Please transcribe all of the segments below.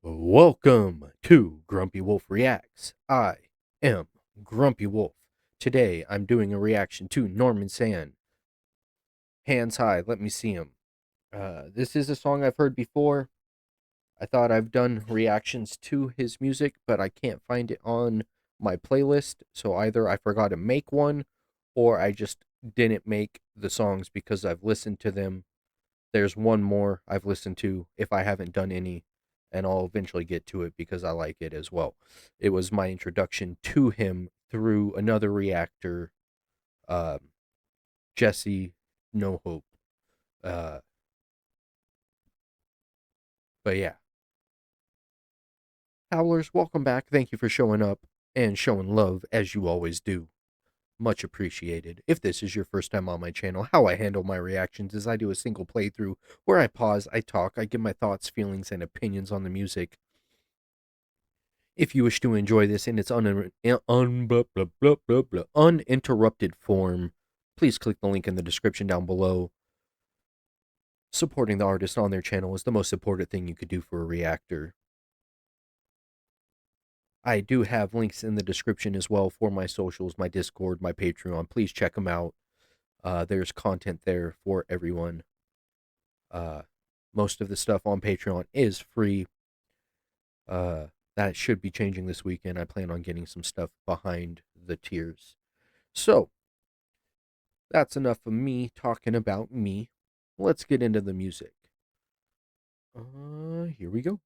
Welcome to Grumpy Wolf Reacts. I am Grumpy Wolf. Today I'm doing a reaction to Norman Sann. Hands high, let me see him. This is a song I've heard before. I thought I've done reactions to his music, but I can't find it on my playlist. So either I forgot to make one or I just didn't make the songs because I've listened to them. There's one more I've listened to if I haven't done any, and I'll eventually get to it because I like it as well. It was my introduction to him through another reactor, uh, Jesse No Hope. Uh, but yeah, Howlers, welcome back. Thank you for showing up and showing love as you always do. Much appreciated. If this is your first time on my channel, how I handle my reactions is I do a single playthrough where I pause, I talk, I give my thoughts, feelings, and opinions on the music. If you wish to enjoy this in its uninterrupted form, please click the link in the description down below. Supporting the artist on their channel is the most important thing you could do for a reactor. I do have links in the description as well for my socials, my Discord, my Patreon. Please check them out. There's content there for everyone. Most of the stuff on Patreon is free. That should be changing this weekend. I plan on getting some stuff behind the tiers. So, that's enough of me talking about me. Let's get into the music. Here we go.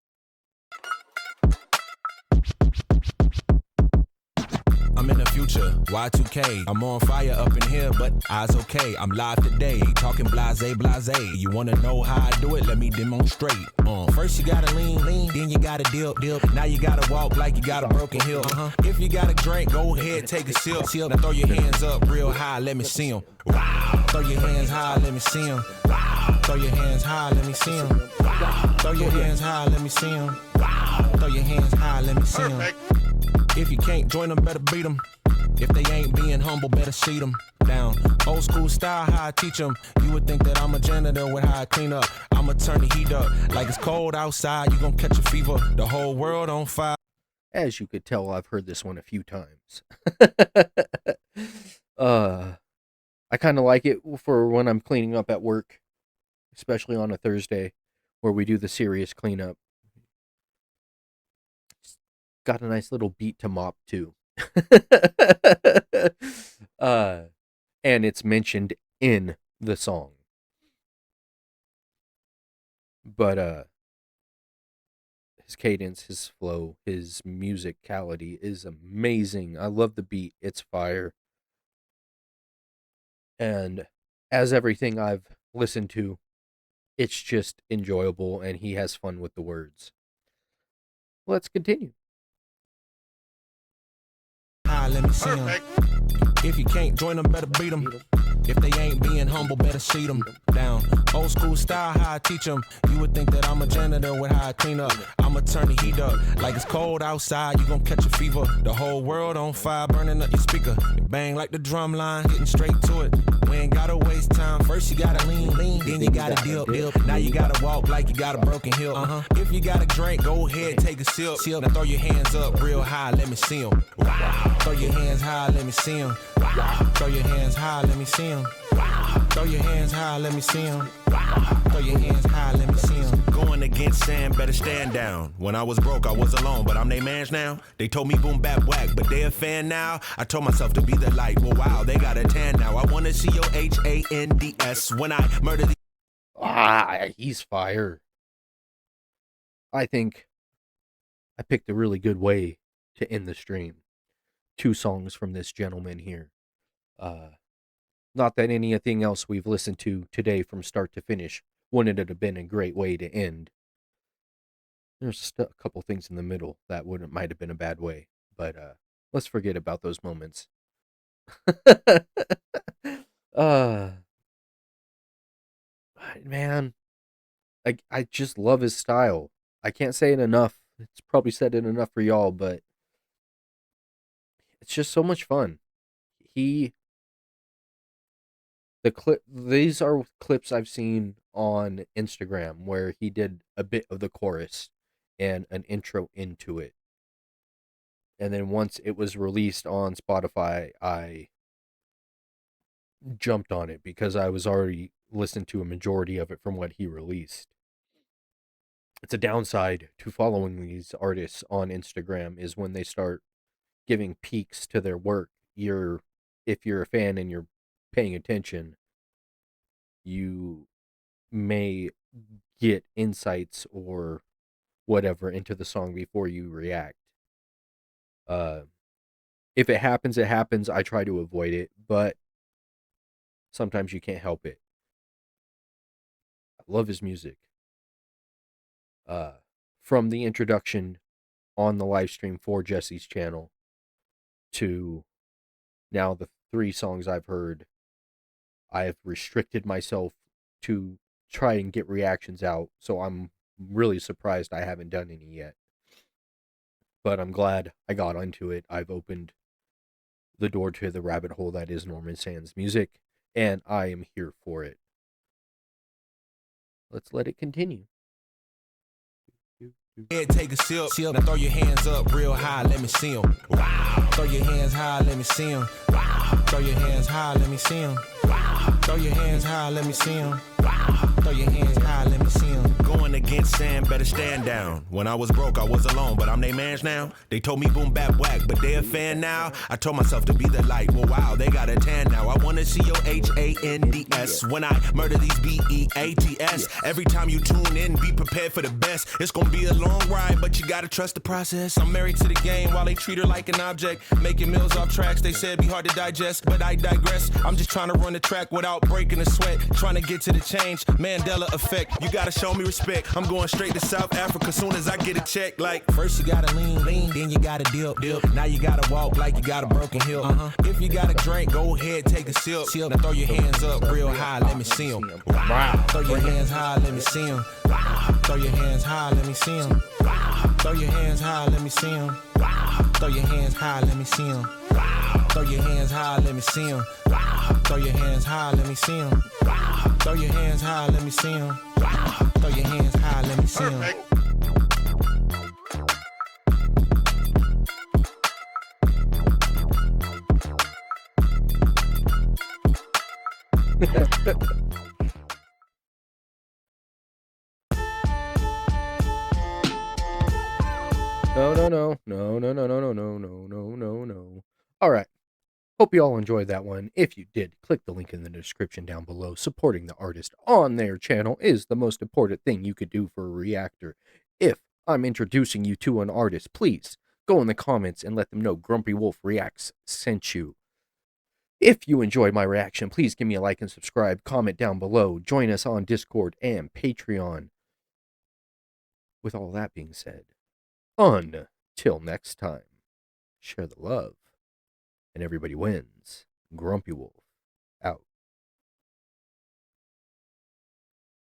I'm in the future, Y2K. I'm on fire up in here, but I's okay. I'm live today, talking blase. You wanna know how I do it? Let me demonstrate. First you gotta lean, then you gotta dip. Now you gotta walk like you got a broken hip. If you got a drink, go ahead, take a sip. Now throw your hands up real high, let me see 'em. Wow. Throw your hands high, let me see 'em. Wow. Throw your hands high, let me see 'em. Wow. Throw your hands high, let me see 'em. Wow. Throw your hands high, let me see 'em. If you can't join them, better beat them. If they ain't being humble, better seat them down. Old school style, how I teach them. You would think that I'm a janitor with how I clean up. I'ma turn the heat up. Like it's cold outside, you gon' catch a fever. The whole world on fire. As you could tell, I've heard this one a few times. I kind of like it for when I'm cleaning up at work, especially on a Thursday where we do the serious cleanup. Got a nice little beat to mop too. And it's mentioned in the song. But his cadence, his flow, his musicality is amazing. I love the beat. It's fire. And as everything I've listened to, it's just enjoyable and he has fun with the words. Let's continue. Let me see 'em. If you can't join them, better beat them. If they ain't being humble, better seat them down. Old school style, how I teach them. You would think that I'm a janitor with how I clean up. I'ma turn the heat up. Like it's cold outside, you gon' catch a fever. The whole world on fire, burning up your speaker. It bang like the drum line, hitting straight to it. We ain't gotta waste time. First you gotta lean, then you gotta dip. Now you gotta walk like you got a broken hip. If you got a drink, go ahead, take a sip. Now throw your hands up real high, let me see 'em. Wow. Throw your hands high, let me see 'em. Wow. Throw your hands high, let me see 'em. Wow. Throw your hands high, let me see 'em. Wow. Throw your hands high, let me see 'em. Going against Sann, better stand down. When I was broke, I was alone, but I'm they mans now. They told me boom, bap, whack, but they a fan now. I told myself to be the light. Well, wow, they got a tan now. I wanna see your HANDS when I murder the... He's fire. I think I picked a really good way to end the stream. 2 songs from this gentleman here. Not that anything else we've listened to today from start to finish wouldn't it have been a great way to end. There's a couple things in the middle that might have been a bad way, but let's forget about those moments. Man, I just love his style. I can't say it enough. It's probably said it enough for y'all, but it's just so much fun. These are clips I've seen on Instagram where he did a bit of the chorus and an intro into it. And then once it was released on Spotify, I jumped on it because I was already listening to a majority of it from what he released. It's a downside to following these artists on Instagram is when they start giving peeks to their work. If you're a fan and you're paying attention, you may get insights or whatever into the song before you react. If it happens, it happens. I try to avoid it, but sometimes you can't help it. I love his music. From the introduction on the live stream for Jesse's channel to now the 3 songs I've heard, I have restricted myself to try and get reactions out, so I'm really surprised I haven't done any yet. But I'm glad I got into it. I've opened the door to the rabbit hole that is Norman Sann's music, and I am here for it. Let's let it continue. Take a sip, now throw your hands up real high, let me see them. Wow. Throw your hands high, let me see them. Wow. Throw your hands high, let me see them. Wow. Throw your hands high, let me see them. Wow. Throw your hands high, let me see them. Going against Sann, better stand down. When I was broke, I was alone, but I'm they mans now. They told me boom, bap, whack, but they a fan now. I told myself to be the light. Well, wow, they got a tan now. I wanna see your HANDS when I murder these BEATS. Every time you tune in, be prepared for the best. It's gonna be a long ride, but you gotta trust the process. I'm married to the game while they treat her like an object. Making meals off tracks, they said be hard to digest, but I digress. I'm just trying to run the track without breaking a sweat. Trying to get to the change, Mandela effect. You gotta show me respect. I'm going straight to South Africa soon as I get a check. Like, first you gotta lean, then you gotta dip. Now you gotta walk like you got a broken hip. If you got a drink, go ahead, take a sip. Now throw your hands up real high, let me see them. Wow. Throw your hands high, let me see them. Throw your hands high, let me see them. Throw your hands high, let me see them. Throw your hands high, let me see them. Throw your hands high, let me see them. Throw your hands high, let me see them. Throw your hands high, let me see them. Throw your hands high, let me see them. No. All right. Hope you all enjoyed that one. If you did, click the link in the description down below. Supporting the artist on their channel is the most important thing you could do for a reactor. If I'm introducing you to an artist, please go in the comments and let them know Grumpy Wolf Reacts sent you. If you enjoyed my reaction, please give me a like and subscribe. Comment down below. Join us on Discord and Patreon. With all that being said, until next time, share the love, and everybody wins. Grumpy Wolf.